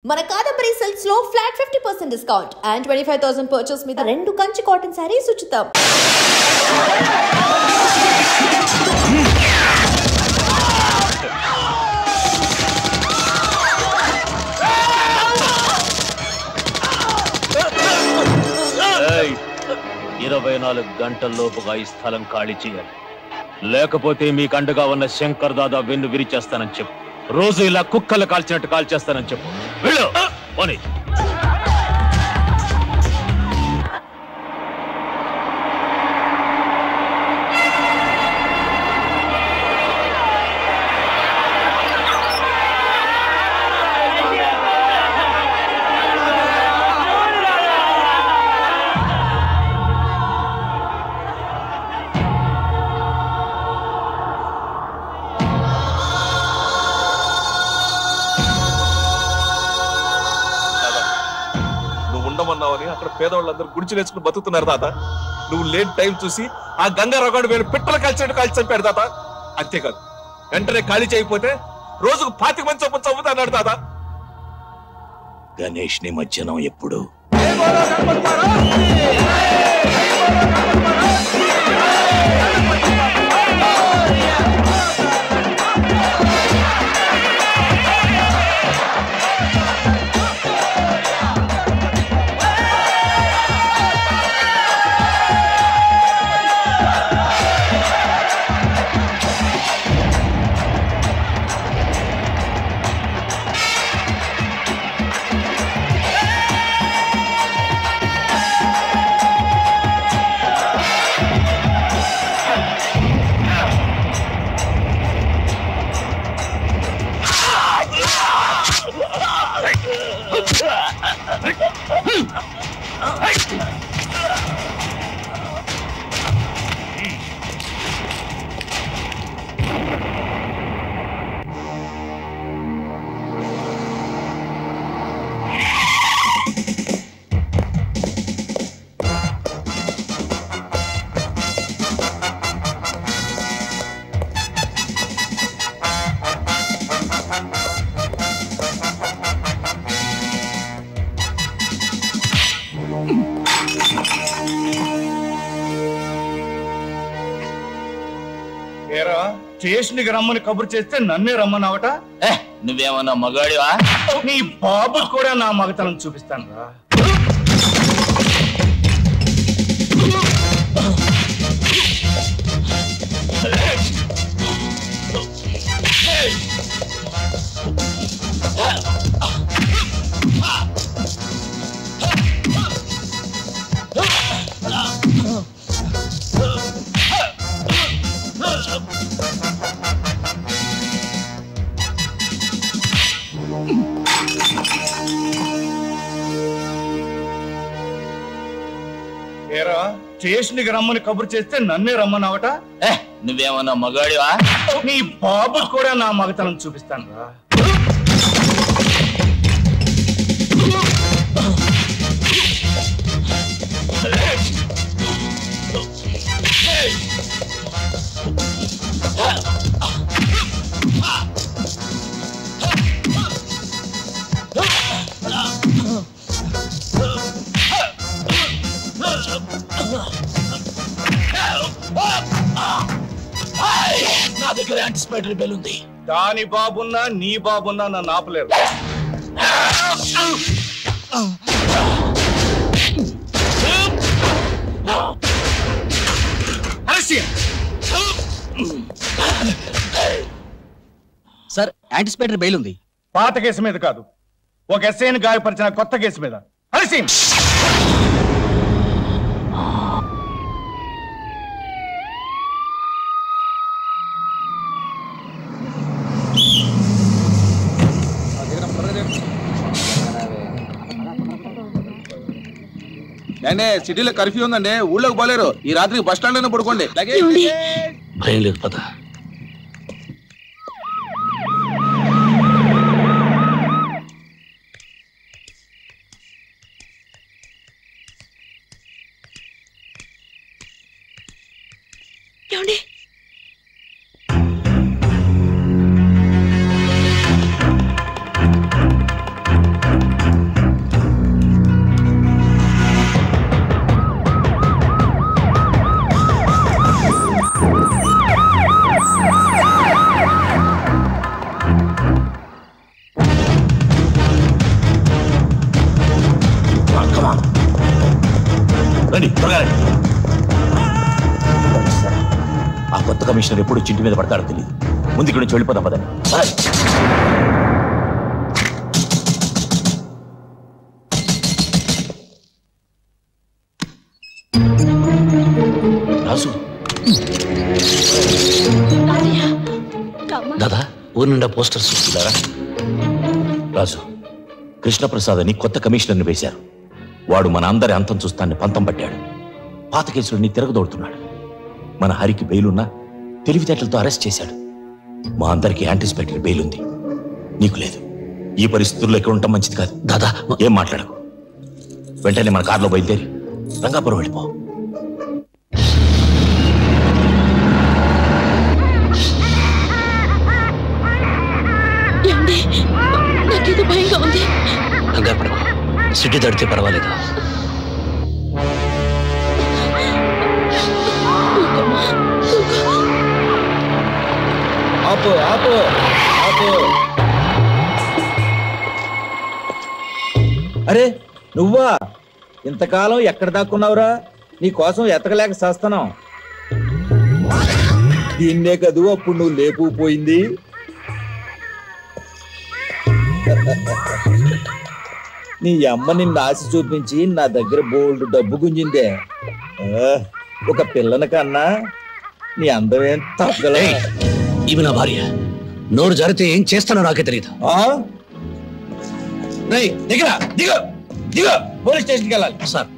మన కాదంబరి సిల్క్స్ లో flat 50% discount and 25,000 purchase మీద 2 కంచి కాటన్ సారీస్ ఉచితం. ఏయ్ 24 గంటల్లోపుగా ఈ స్థలం ఖాళీ చేయాలి. లేకపోతే మీకు అండగా ఉన్న శంకర్ దాదా వెన్ను విరిచేస్తానని చెప్పు. రోజు ఇలా కుక్కలు కాల్చినట్టు కాల్చేస్తానని చెప్పు. వెళ్ళు పోనీ. అక్కడ పేదవాళ్ళందరూ గుడిచి నేర్చుకుని బతుకుతున్నారు తాత. నువ్వు లేట్ టైం చూసి ఆ గంగా రొగాడు వేరు పిట్టలు కాల్చినట్టు కాల్చి చంపాడు తాత. అంతేకాదు వెంటనే ఖాళీ చేయకపోతే రోజుకు 25 మంది చొప్పున చంపుతా అన్నాడు తాత. గణేష్ నిమజ్జనం ఎప్పుడు? స్టేషన్కి రమ్మని కబురు చేస్తే నన్నే రమ్మన్నావట. నువ్వేమన్నా మగాడివా? నీ బాబు కూడా నా మగతనం చూపిస్తాను రా. స్టేషన్కి రమ్మని కబురు చేస్తే నన్నే రమ్మన్నావట. నువ్వేమన్నా మగాడివా? నీ బాబు కూడా నా మగతనం చూపిస్తాను రా. నా దగ్గర యాంటిసిపేటరీ బెల్ ఉంది. దాని బాబున్నా నీ బాబున్నా నన్ను ఆపలేరు. సార్ యాంటిసిపేటరీ బెయిల్ ఉంది. పాత కేసు మీద కాదు, ఒక ఎస్ఐని గాయపరిచిన కొత్త కేసు మీద. హరిసింగ్ సిటీలో కర్ఫ్యూ ఉందండి, ఊళ్ళోకి పోలేరు. ఈ రాత్రికి బస్ స్టాండ్ లోనే పడుకోండి. భయం లేదు పద. ఏమండి? రండి త్వరగా రండి. ఆ కొత్త కమిషనర్ ఎప్పుడు చింటి మీద పడతాడో తెలియదు. ముందు ఇక్కడ నుంచి వెళ్ళిపోదాం పదండి. రాజు దాదా ఊరి నిండా పోస్టర్స్ చూస్తున్నారా? రాజు, కృష్ణప్రసాద్ అని కొత్త కమిషనర్ని వేశారు. వాడు మన అందరి అంతం చూస్తాన్ని పంతం పట్టాడు. పాత కేసులన్నీ తిరగదోడుతున్నాడు. మన హరికి బెయిలున్నా తెలివితేటలతో అరెస్ట్ చేశాడు. మా అందరికి యాంటిసిపేటరీ బెయిల్ ఉంది, నీకు లేదు. ఈ పరిస్థితుల్లో ఇక్కడ ఉండటం మంచిది కాదు. దాదా ఏం మాట్లాడకు. వెంటనే మన కారులో బయలుదేరి రంగాపురం వెళ్ళిపో. నాకేదో భయంగా ఉంది. కంగారు పడకు, సిటీ దాటితే పర్వాలేదు. ఆపు ఆపు ఆపు. అరే నువ్వా? ఇంతకాలం ఎక్కడ దాక్కున్నావురా? నీ కోసం ఎతకలేక చేస్తున్నాం. దీన్నే కదూ అప్పుడు నువ్వు లేపుపోయింది. నీ అమ్మ నిన్ను ఆశ చూపించి నా దగ్గర బోల్డ్ డబ్బు గుంజిందే. ఒక పిల్లని కన్నా నీ అందమేం తగ్గలే. ఇవి నా భార్య. నోరు జారితే ఏం చేస్తానో నాకే తెలియదు. పోలీస్ స్టేషన్కి వెళ్ళాలి. సార్,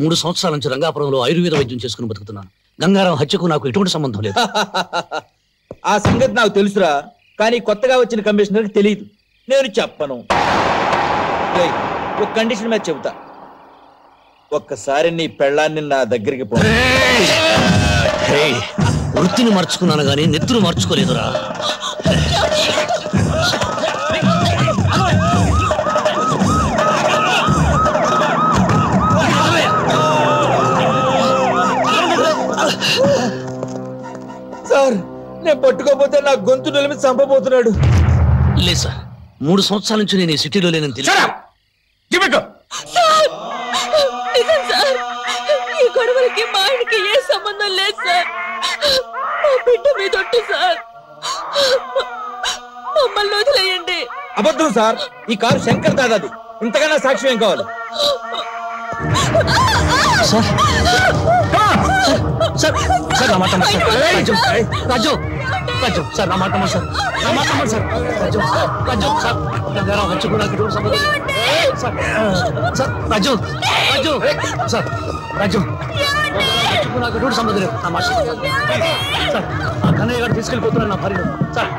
3 సంవత్సరాల నుంచి రంగాపురంలో ఆయుర్వేద వైద్యం చేసుకుని బతుకుతున్నాను. గంగారాం హత్యకు నాకు ఎటువంటి సంబంధం లేదు. ఆ సంగతి నాకు తెలుసురా, కానీ కొత్తగా వచ్చిన కమిషనర్కి తెలియదు. నేను చెప్పను. ఒక కండిషన్ మీద చెబుతా. ఒక్కసారి నీ పెళ్ళాన్ని నా దగ్గరికి పో. వృత్తిని మార్చుకున్నాను గానీ నెత్తులు మార్చుకోలేదురా. సార్, నేను పట్టుకోపోతే నా గొంతు నిలిమి చంపబోతున్నాడు. లేదు సార్, 3 సంవత్సరాల నుంచి నేను ఈ సిటీలో లేనని తెలుసు. ఈ గొడవలకి మా ఆయనకి ఏ సంబంధం లేదు సార్. మా బిడ్డ మీద ఒట్టు సార్. మమ్మల్ని వదిలేయండి. అబద్ధం సార్, ఈ కారు శంకర్ దాదాది. ఇంతకన్నా సాక్ష్యం ఏం కావాలి? సార్ సార్ సార్ నా మాట రాజు రాజు రాజు సార్ నా మాట సార్ నా మాట సార్ రాజు రాజు సార్ గంగారాం హత్యకు నాకు ఎటువంటి సంబంధం సార్ సార్ రాజు రాజు సార్ రాజు హత్యకు నాకు ఎటువంటి సంబంధం లేదు. నా మాట సార్ ఆ కన్నయ్య గారు తీసుకెళ్ళిపోతున్నాను నా భార్యను సార్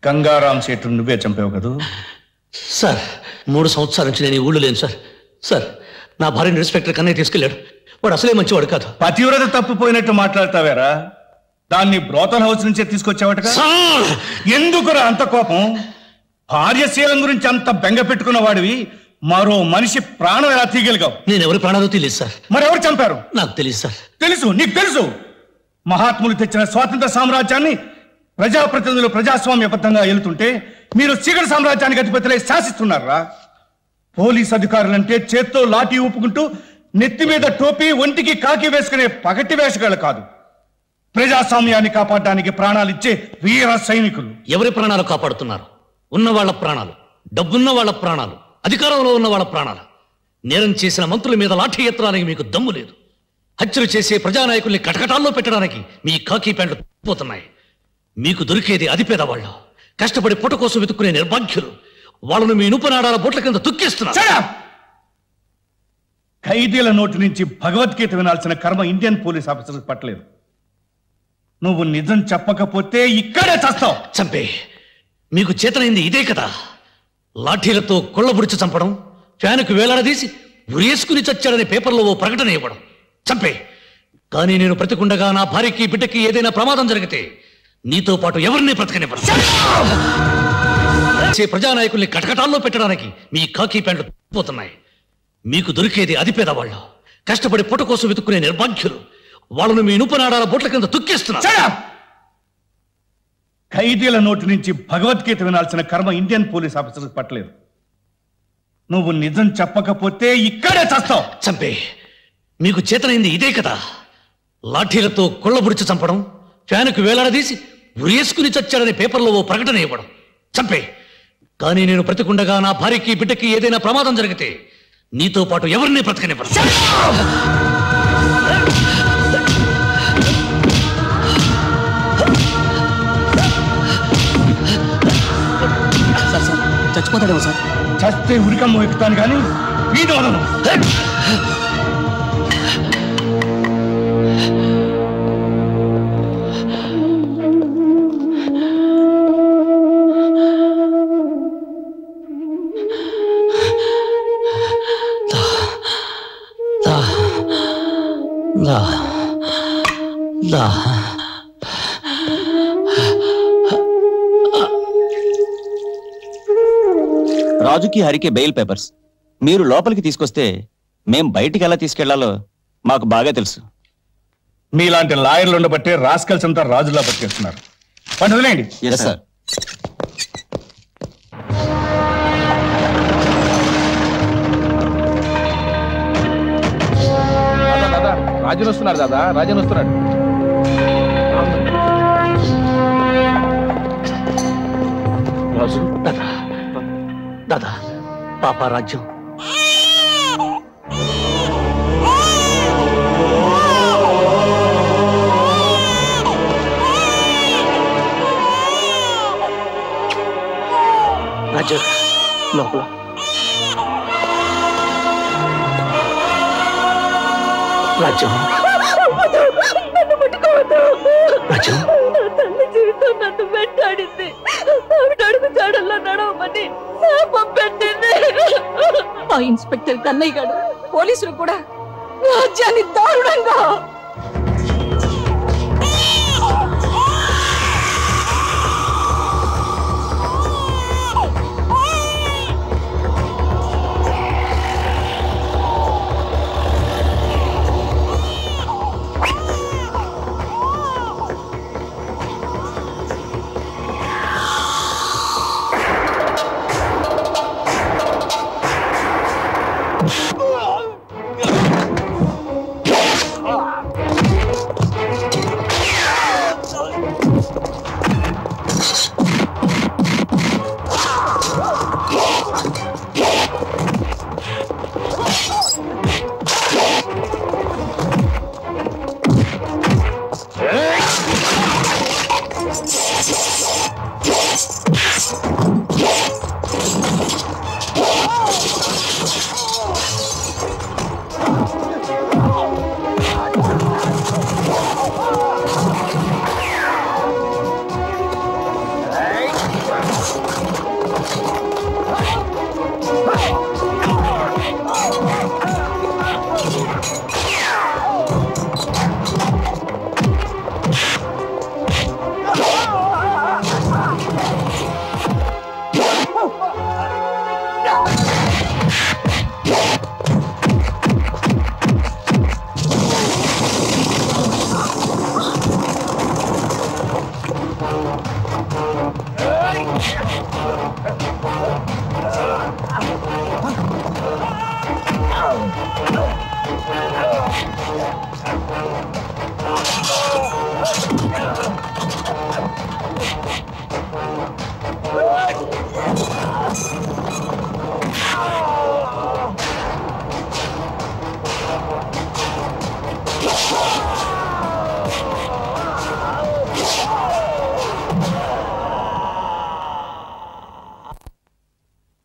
గంగారాం సేటు నువ్వే చంపావు కదూ? సార్, 3 సంవత్సరాల నుంచి నేను ఈ ఊళ్ళో లేను సార్. సార్, నా భార్యను ఇన్స్పెక్టర్ కన్నయ్య తీసుకెళ్ళాడు. వాడు అసలే మంచివాడు కాదు. పతివ్రత తప్పిపోయినట్టు మాట్లాడతావేరా? దాన్ని బ్రోతల్ హౌస్ నుంచే తీసుకొచ్చావట. ఎందుకురా అంత కోపం? భార్యశీలం గురించి అంత బెంగ పెట్టుకున్న వాడివి మరో మనిషి ప్రాణం ఎలా తీయగలిగావు? నేను ఎవరి ప్రాణాలు తెలియదు సార్. మరెవరు చంపారు? నాకు తెలియదు సార్. తెలుసు, నీకు తెలుసు. మహాత్ములు తెచ్చిన స్వాతంత్ర సామ్రాజ్యాన్ని ప్రజాప్రతినిధులు ప్రజాస్వామ్యబద్ధంగా ఏలుతుంటే మీరు చీకటి సామ్రాజ్యానికి అధిపతులై శాసిస్తున్నారా? పోలీస్ అధికారులంటే చేత్తో లాఠీ ఊపుకుంటూ నెత్తి మీద టోపీ ఒంటికి కాకి వేసుకునే పగటి వేషగాళ్ళు కాదు. ప్రజాస్వామ్యాన్ని కాపాడడానికి ప్రాణాలు ఇచ్చే వీర సైనికులు. ఎవరి ప్రాణాలు కాపాడుతున్నారు? ఉన్న వాళ్ళ ప్రాణాలు, డబ్బున్న వాళ్ళ ప్రాణాలు, అధికారంలో ఉన్న వాళ్ళ ప్రాణాలు. నేరం చేసిన మంత్రుల మీద లాఠీ ఎత్తడానికి మీకు దమ్ము లేదు. హత్యలు చేసే ప్రజానాయకుల్ని కటకటాల్లో పెట్టడానికి మీ కాకి ప్యాంట్లు పోతున్నాయి. మీకు దొరికేది అతి పేదవాళ్ళు, కష్టపడి పుట్ట కోసం వెతుక్కునే నిర్భాగ్యులు. వాళ్ళను మీ ఇనుపనాడాల బొట్ల కింద తుక్కేస్తున్నారు. ఖైదీల నోటి నుంచి భగవద్గీత వినాల్సిన కర్మ ఇండియన్ పోలీస్ ఆఫీసర్స్ పట్టలేదు. నువ్వు నిజం చెప్పకపోతే ఇక్కడే చస్తావు. చంపే, మీకు చేతనైంది ఇదే కదా. లాఠీలతో కొళ్ళబుడిచి చంపడం, ఫ్యానుకు వేలాడదీసి ఉరేసుకుని చచ్చాడని పేపర్లో ఓ ప్రకటన ఇవ్వడం. చంపే, కానీ నేను బ్రతికుండగా నా భార్యకి బిడ్డకి ఏదైనా ప్రమాదం జరిగితే నీతో పాటు ఎవరిని బ్రతకనివ్వను. ప్రజానాయకుల్ని కటకటాల్లో పెట్టడానికి మీ కాకి ప్యాంట్లు పోతున్నాయి. మీకు దొరికేది అది పేదవాళ్ళు, కష్టపడి పుట్ట కోసం వెతుక్కునే నిర్భాగ్యులు. వాళ్ళను మీ ఇనుపనాడాల బొట్ల కింద తొక్కేస్తున్నారు. ఖైదీల నోటి నుంచి భగవద్గీత వినాల్సిన కర్మ ఇండియన్ పోలీస్ ఆఫీసర్స్ పట్టలేదు. నువ్వు నిజం చెప్పకపోతే ఇక్కడే చస్తావు. చంపే, మీకు చేతనైంది ఇదే కదా. లాఠీలతో కొళ్ళబుడిచి చంపడం, ఫ్యానుకు వేలాడదీసి ఉరేసుకుని చచ్చాడని పేపర్లో ఓ ప్రకటన ఇవ్వడం. చంపే, కానీ నేను బ్రతికుండగా నా భార్యకి బిడ్డకి ఏదైనా ప్రమాదం జరిగితే నీతో పాటు ఎవరిని బ్రతకనివ్వను. చచ్చిపోతాడేమో సార్. చస్తే ఉరికమ్మ ఎక్కుతాను కానీ వీడు వదలను. రాజుకి హరికి బెయిల్ పేపర్స్ మీరు లోపలికి తీసుకొస్తే మేం బయటికి ఎలా తీసుకెళ్లాలో మాకు బాగా తెలుసు. మీలాంటి లాయర్లు ఉండబట్టే రాస్కల్స్ అంతా రాజులా బతికేస్తున్నారు. వాడిని వదిలేయండి. సార్. రాజన్ వస్తున్నారు దాదా, రాజన్ వస్తున్నాడు. రాజు, దాదా దాదా, పాప రాజ్యం. రాజు లోపల. రాజ్యం, నన్ను ముట్టుకోవద్దు. రాజ్యం, నా తల్లి జీవితం నన్ను వెంటాడింది. ఆవిడ అడుగు జాడల్లో నడవమని శాపం పెట్టింది. ఆ ఇన్స్పెక్టర్ కన్నయ్య గారు పోలీసులు కూడా రాజ్యాన్ని దారుణంగా.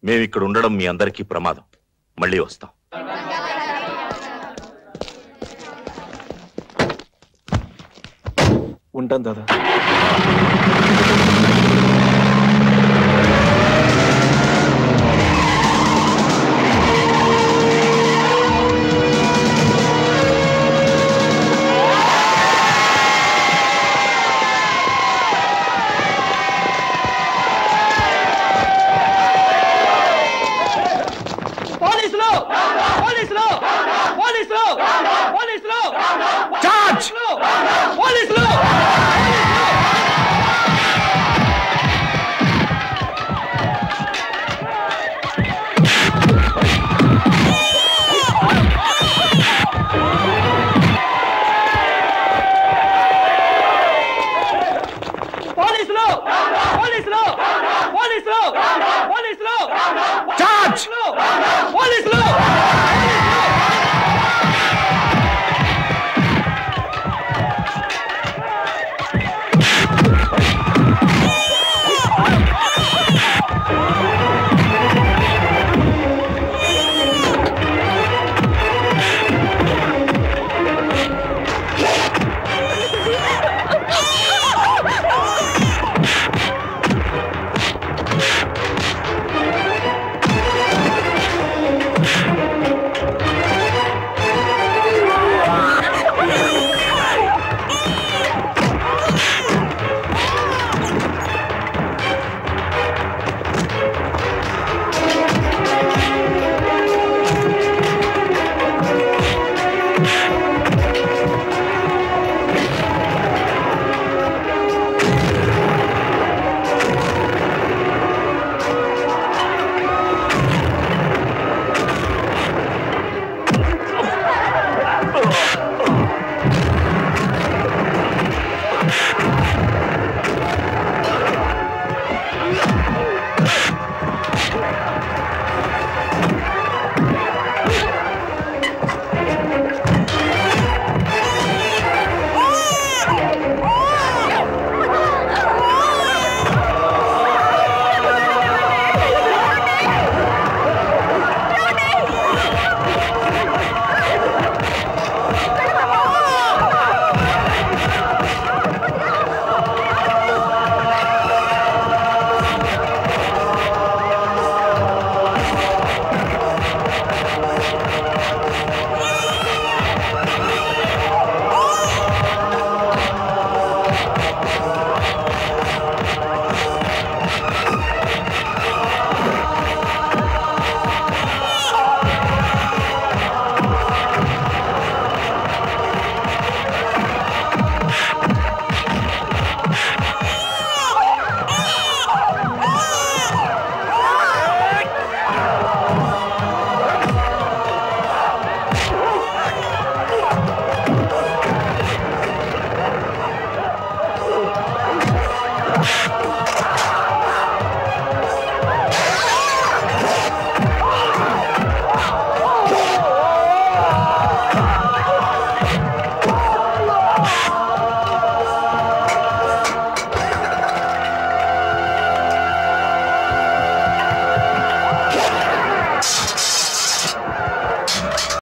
మేమిక్కడ ఉండడం మీ అందరికీ ప్రమాదం. మళ్ళీ వస్తాం. ఉంటాను దాదా. రాండా